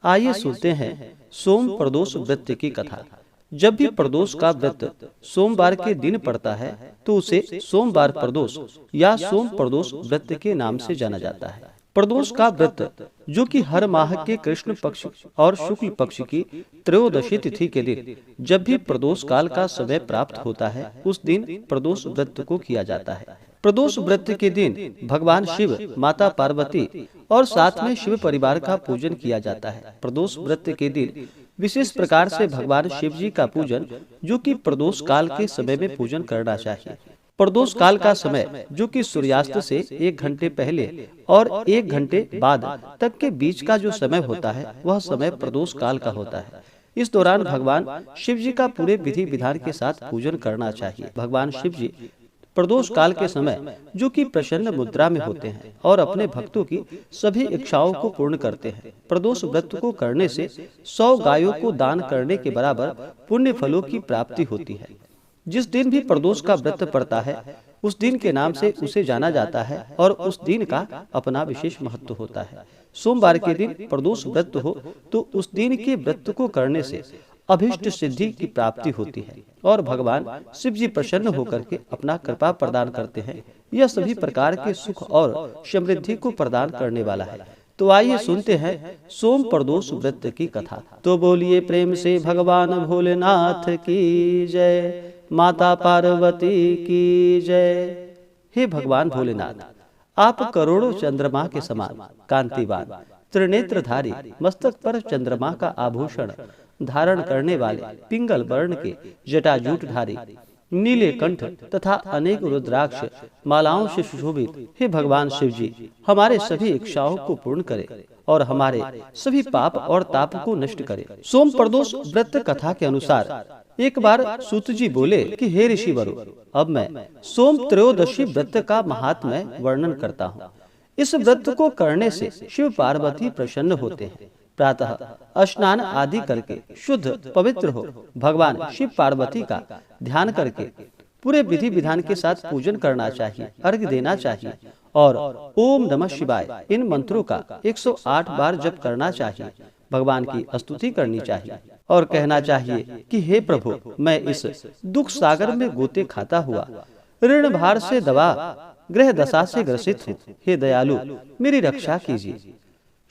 आइए सुनते हैं सोम प्रदोष व्रत की कथा। जब भी प्रदोष का व्रत सोमवार के दिन पड़ता है तो उसे सोमवार प्रदोष या सोम प्रदोष व्रत के नाम से जाना जाता है। प्रदोष का व्रत जो कि हर माह के कृष्ण पक्ष और शुक्ल पक्ष की त्रयोदशी तिथि के दिन जब भी प्रदोष काल का समय प्राप्त होता है उस दिन प्रदोष व्रत को किया जाता है। प्रदोष व्रत के दिन भगवान शिव, माता पार्वती और साथ में शिव परिवार का पूजन किया जाता है। प्रदोष व्रत के दिन विशेष प्रकार से भगवान शिव जी का पूजन जो कि प्रदोष काल के समय में पूजन करना चाहिए। प्रदोष काल का समय जो कि सूर्यास्त से 1 घंटे पहले और 1 घंटे बाद तक के बीच का जो समय होता है वह समय प्रदोष काल का होता है। इस दौरान भगवान शिव जी का पूरे विधि विधान के साथ पूजन करना चाहिए। भगवान शिव जी प्रदोष काल के समय जो कि प्रसन्न मुद्रा में होते हैं और अपने भक्तों की सभी इच्छाओं को पूर्ण करते हैं। प्रदोष व्रत को करने से 100 गायों को दान करने के बराबर पुण्य फलों की प्राप्ति होती है। जिस दिन भी प्रदोष का व्रत पड़ता है उस दिन के नाम से उसे जाना जाता है और उस दिन का अपना विशेष महत्व होता है। सोमवार के दिन प्रदोष व्रत हो तो उस दिन के व्रत को करने से अभिष्ट सिद्धि की प्राप्ति होती है और भगवान शिव जी प्रसन्न होकर के अपना कृपा प्रदान करते हैं। यह सभी प्रकार के सुख और समृद्धि को प्रदान करने वाला है। तो आइए सुनते हैं सोम प्रदोष व्रत की कथा। तो बोलिए प्रेम से भगवान भोलेनाथ की जय, माता पार्वती की जय। हे भगवान भोलेनाथ, आप करोड़ों चंद्रमा के समान कांतिवान, त्रिनेत्रधारी, मस्तक पर चंद्रमा का आभूषण धारण करने वाले, पिंगल वर्ण के जटाजूटधारी, नीले कंठ तथा अनेक रुद्राक्ष मालाओं से सुशोभित हे भगवान शिव जी, हमारे सभी इच्छाओं को पूर्ण करें और हमारे सभी पाप और ताप को नष्ट करें। सोम प्रदोष व्रत कथा के अनुसार एक बार सूत जी बोले कि हे ऋषि वरु, अब मैं सोम त्रयोदशी व्रत का महात्म्य वर्णन करता हूँ। इस व्रत को करने से शिव पार्वती प्रसन्न होते हैं। प्रातः स्नान आदि करके शुद्ध पवित्र हो भगवान शिव पार्वती का ध्यान करके पूरे विधि विधान के साथ पूजन करना चाहिए, अर्घ्य देना चाहिए और ओम नमः शिवाय इन मंत्रों का 108 बार जप करना चाहिए। भगवान की स्तुति करनी चाहिए और कहना चाहिए कि हे प्रभु, मैं इस दुख सागर में गोते खाता हुआ ऋण भार से दबा ग्रह दशा से ग्रसित हूँ। हे दयालु, मेरी रक्षा कीजिए।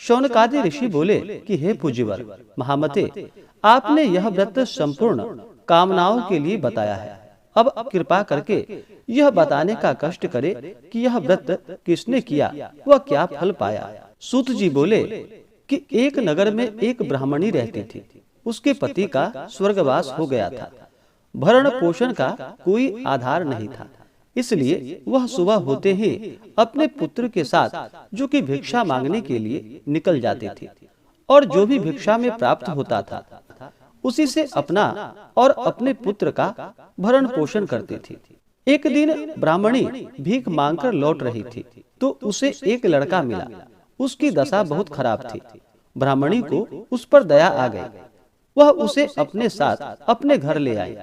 शौनकादि ऋषि बोले कि हे पूज्यवर महामते, आपने यह व्रत संपूर्ण कामनाओं के लिए बताया है। अब कृपा करके यह बताने का कष्ट करे कि यह व्रत किसने किया, वह क्या फल पाया। सूत जी बोले कि एक नगर में एक ब्राह्मणी रहती थी। उसके पति का स्वर्गवास हो गया था। भरण पोषण का कोई आधार नहीं था, इसलिए वह सुबह होते ही अपने पुत्र के साथ जो कि भिक्षा मांगने के लिए निकल जाती थी और जो भी भिक्षा में प्राप्त होता था उसी से अपना और अपने पुत्र का भरण पोषण करती थी। एक दिन ब्राह्मणी भीख मांगकर लौट रही थी तो उसे एक लड़का मिला। उसकी दशा बहुत खराब थी। ब्राह्मणी को उस पर दया आ गई। वह उसे अपने साथ अपने घर ले आई।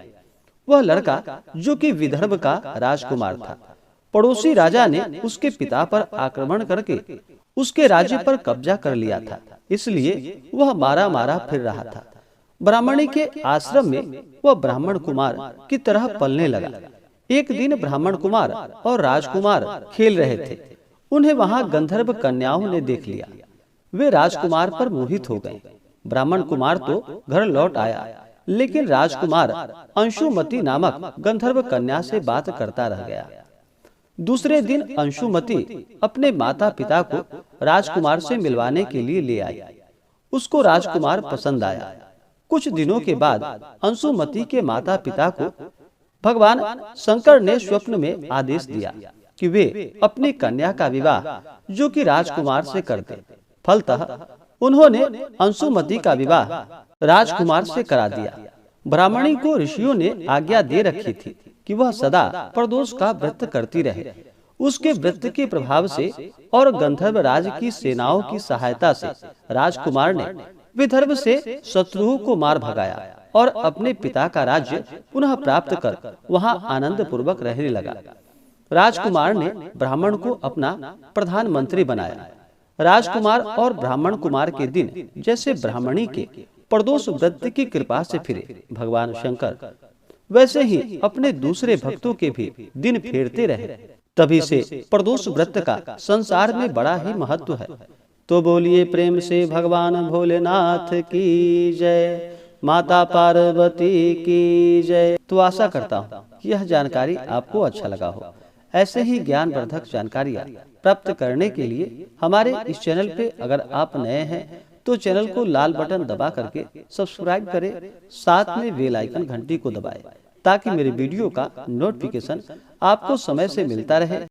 वह लड़का जो कि विदर्भ का राजकुमार था। पड़ोसी राजा ने उसके पिता पर आक्रमण करके उसके राज्य पर कब्जा कर लिया था, इसलिए वह मारा मारा फिर रहा था। ब्राह्मणी के आश्रम में वह ब्राह्मण कुमार की तरह पलने लगा। एक दिन ब्राह्मण कुमार और राजकुमार खेल रहे थे। उन्हें वहां गंधर्व कन्याओं ने देख लिया। वे राजकुमार पर मोहित हो गए। ब्राह्मण कुमार तो घर लौट आया, लेकिन राजकुमार अंशुमति नामक गंधर्व कन्या से बात करता रह गया। दूसरे दिन अंशुमति अपने माता पिता को राजकुमार से मिलवाने के लिए ले आई। उसको राजकुमार पसंद आया। कुछ दिनों के बाद अंशुमति के माता पिता को भगवान शंकर ने स्वप्न में आदेश दिया कि वे अपनी कन्या का विवाह जो कि राजकुमार से कर दें। फलतः उन्होंने अंशुमति का विवाह राजकुमार से करा दिया। ब्राह्मणी को ऋषियों ने आज्ञा दे रखी थी कि वह सदा प्रदोष का व्रत करती रहे। उसके व्रत के प्रभाव से और गंधर्व राज की सेनाओं की सहायता से राजकुमार ने विदर्भ से शत्रुओं को मार भगाया और अपने पिता का राज्य पुनः प्राप्त कर वहां आनंद पूर्वक रहने लगा। राजकुमार ने ब्राह्मण को अपना प्रधानमंत्री बनाया। राजकुमार और ब्राह्मण कुमार के दिन जैसे ब्राह्मणी के प्रदोष व्रत की कृपा से फिरे भगवान शंकर, वैसे ही अपने दूसरे भक्तों के भी दिन फेरते रहे। तभी से प्रदोष व्रत का संसार में बड़ा ही महत्व है। तो बोलिए प्रेम से भगवान भोलेनाथ की जय, माता पार्वती की जय। तो आशा करता हूँ यह जानकारी आपको अच्छा लगा हो। ऐसे ही ज्ञानवर्धक जानकारियाँ प्राप्त करने के लिए हमारे इस चैनल पे अगर आप नए हैं तो चैनल को लाल बटन दबा करके सब्सक्राइब करें, साथ में बेल आइकन घंटी को दबाएं ताकि मेरे वीडियो का नोटिफिकेशन आपको समय से मिलता रहे।